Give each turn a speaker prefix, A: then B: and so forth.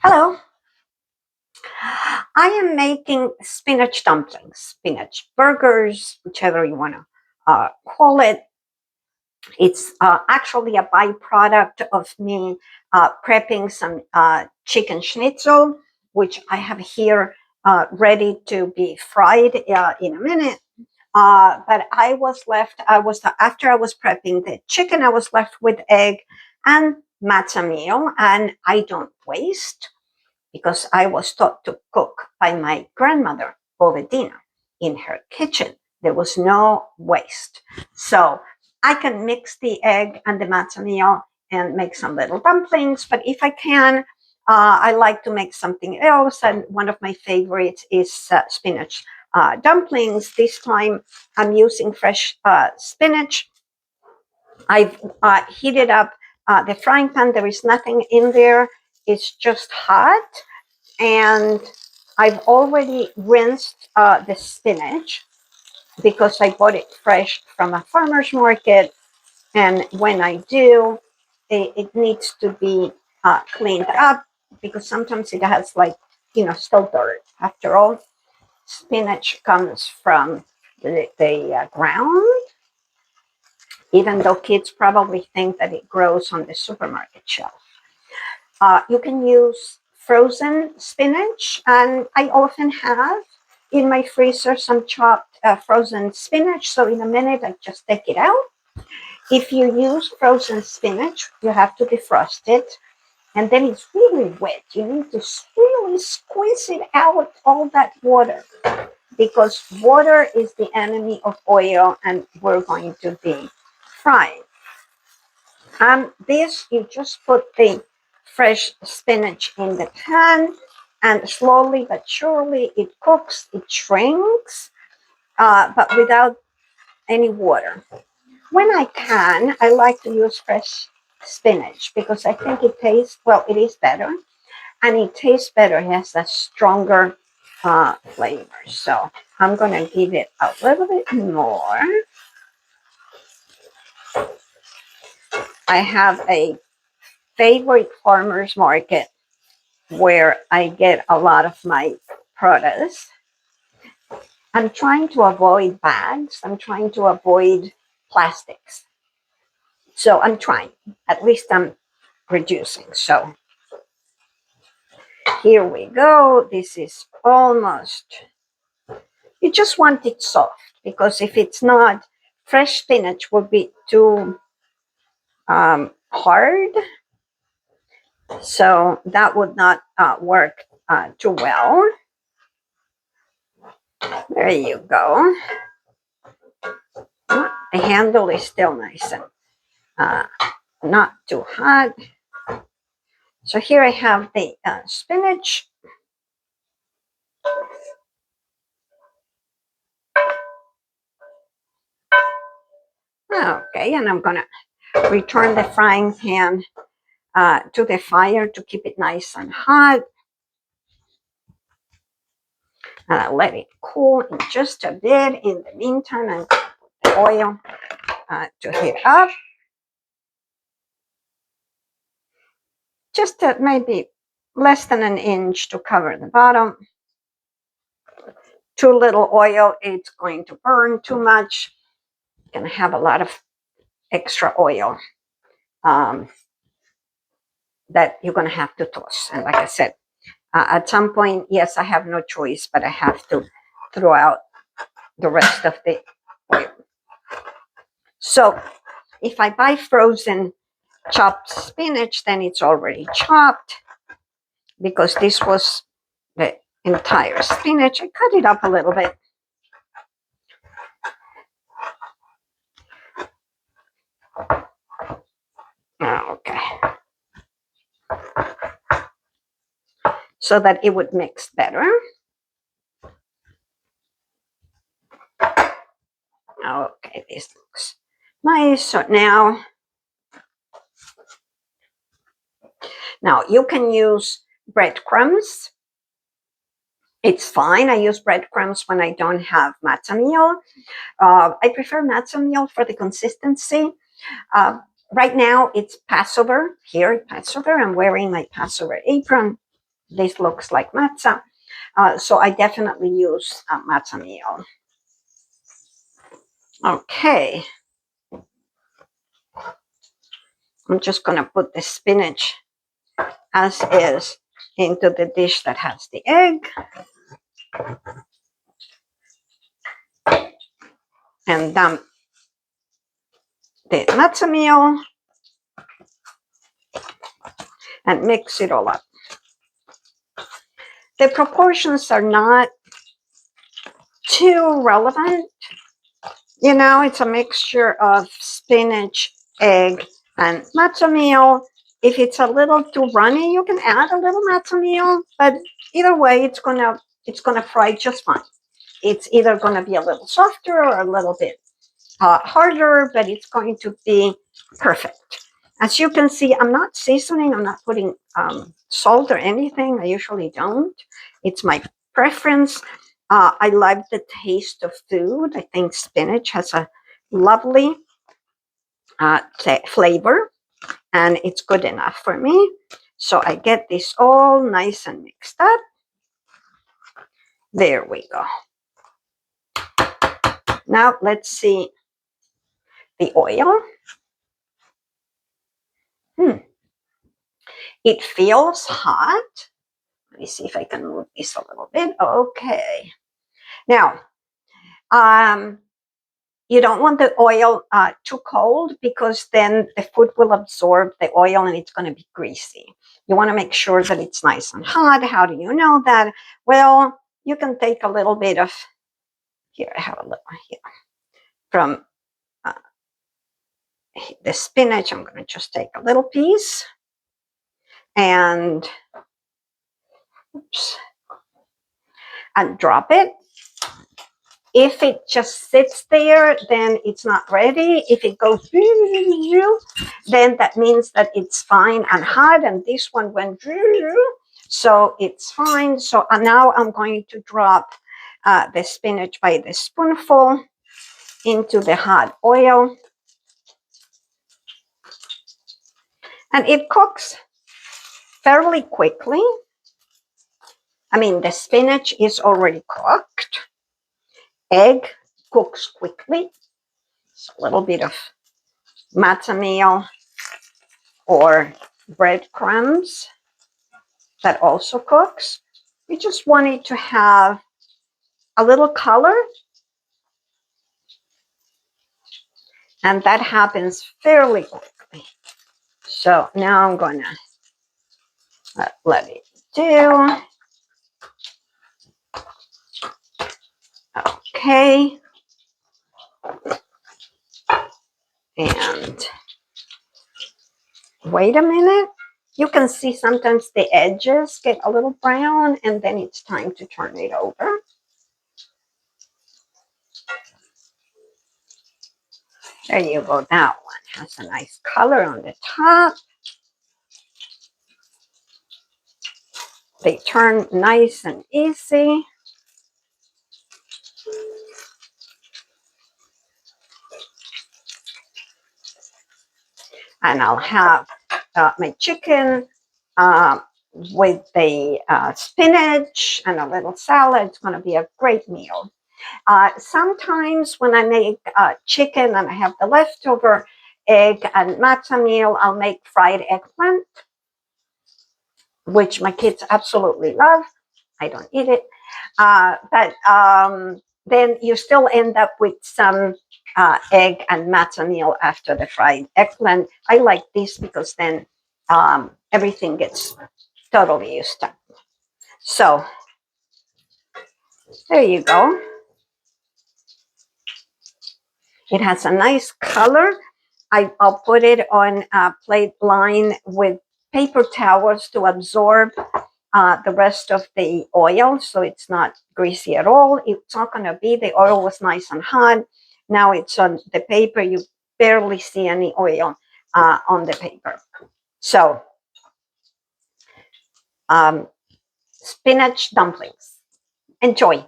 A: Hello. I am making spinach dumplings, spinach burgers, whichever you want to call it. It's actually a byproduct of me prepping some chicken schnitzel, which I have here ready to be fried in a minute. But after I was prepping the chicken, I was left with egg and matza meal, and I don't waste because I was taught to cook by my grandmother, Bovedina, in her kitchen. There was no waste. So I can mix the egg and the matzo meal and make some little dumplings. But if I can, I like to make something else. And one of my favorites is spinach dumplings. This time I'm using fresh spinach. I've heated up the frying pan. There is nothing in there. It's just hot. And I've already rinsed the spinach because I bought it fresh from a farmer's market. And when I do, it needs to be cleaned up because sometimes it has still dirt. After all, spinach comes from the ground, even though kids probably think that it grows on the supermarket shelf. You can use frozen spinach, and I often have in my freezer some chopped frozen spinach. So in a minute, I just take it out. If you use frozen spinach, you have to defrost it, and then it's really wet. You need to really squeeze it out, all that water, because water is the enemy of oil, and we're going to be frying. This, you just put the fresh spinach in the pan, and slowly but surely it cooks, it shrinks, but without any water. When I can, I like to use fresh spinach because I think it tastes, well, it is better, and it tastes better. It has a stronger flavor. So I'm going to give it a little bit more. I have a favorite farmer's market where I get a lot of my produce. I'm trying to avoid bags. I'm trying to avoid plastics. So I'm trying. At least I'm reducing. So here we go. This is almost, you just want it soft because if it's not, fresh spinach will be too hard. So that would not work too well. There you go. The handle is still nice and not too hot. So here I have the spinach. Okay, and I'm going to return the frying pan to the fire to keep it nice and hot. And I'll let it cool in just a bit. In the meantime, I'm going to put the oil to heat up. Just maybe less than an inch to cover the bottom. Too little oil, it's going to burn too much. You're going to have a lot of extra oil that you're going to have to toss. And like I said, at some point, yes, I have no choice, but I have to throw out the rest of the oil. So if I buy frozen chopped spinach, then it's already chopped because this was the entire spinach. I cut it up a little bit. Okay. So that it would mix better. Okay, this looks nice. So now you can use breadcrumbs. It's fine. I use breadcrumbs when I don't have matza meal. I prefer matza meal for the consistency. Right now it's Passover. Here, Passover. I'm wearing my Passover apron. This looks like matza. So I definitely use matza meal. Okay. I'm just going to put the spinach as is into the dish that has the egg. And dump the matza meal and mix it all up. The proportions are not too relevant. You know, it's a mixture of spinach, egg, and matzo meal. If it's a little too runny, you can add a little matzo meal, but either way, it's gonna fry just fine. It's either gonna be a little softer or a little bit harder, but it's going to be perfect. As you can see, I'm not seasoning. I'm not putting salt or anything. I usually don't. It's my preference. I like the taste of food. I think spinach has a lovely flavor, and it's good enough for me. So I get this all nice and mixed up. There we go. Now let's see the oil. It feels hot. Let me see if I can move this a little bit. Okay. Now, you don't want the oil too cold because then the food will absorb the oil and it's going to be greasy. You want to make sure that it's nice and hot. How do you know that? Well, you can take a little bit of, here, I have a little here, from the spinach. I'm going to just take a little piece and, oops, and drop it. If it just sits there, then it's not ready. If it goes, then that means that it's fine and hot. And this one went, so it's fine. So now I'm going to drop the spinach by the spoonful into the hot oil. And it cooks fairly quickly. I mean, the spinach is already cooked. Egg cooks quickly. It's a little bit of matza meal or breadcrumbs that also cooks. We just want it to have a little color, and that happens fairly quickly. So now I'm gonna let it do. Okay. And wait a minute. You can see sometimes the edges get a little brown, and then it's time to turn it over. There you go. That one has a nice color on the top. They turn nice and easy. And I'll have my chicken with the spinach and a little salad. It's going to be a great meal. Sometimes when I make chicken and I have the leftover egg and matza meal, I'll make fried eggplant, which my kids absolutely love. I don't eat it. But then you still end up with some egg and matza meal after the fried eggplant. I like this because then everything gets totally used up. So there you go. It has a nice color. I'll put it on a plate line with paper towels to absorb the rest of the oil, so it's not greasy at all. It's not going to be. The oil was nice and hot. Now it's on the paper. You barely see any oil on the paper. So spinach dumplings. Enjoy.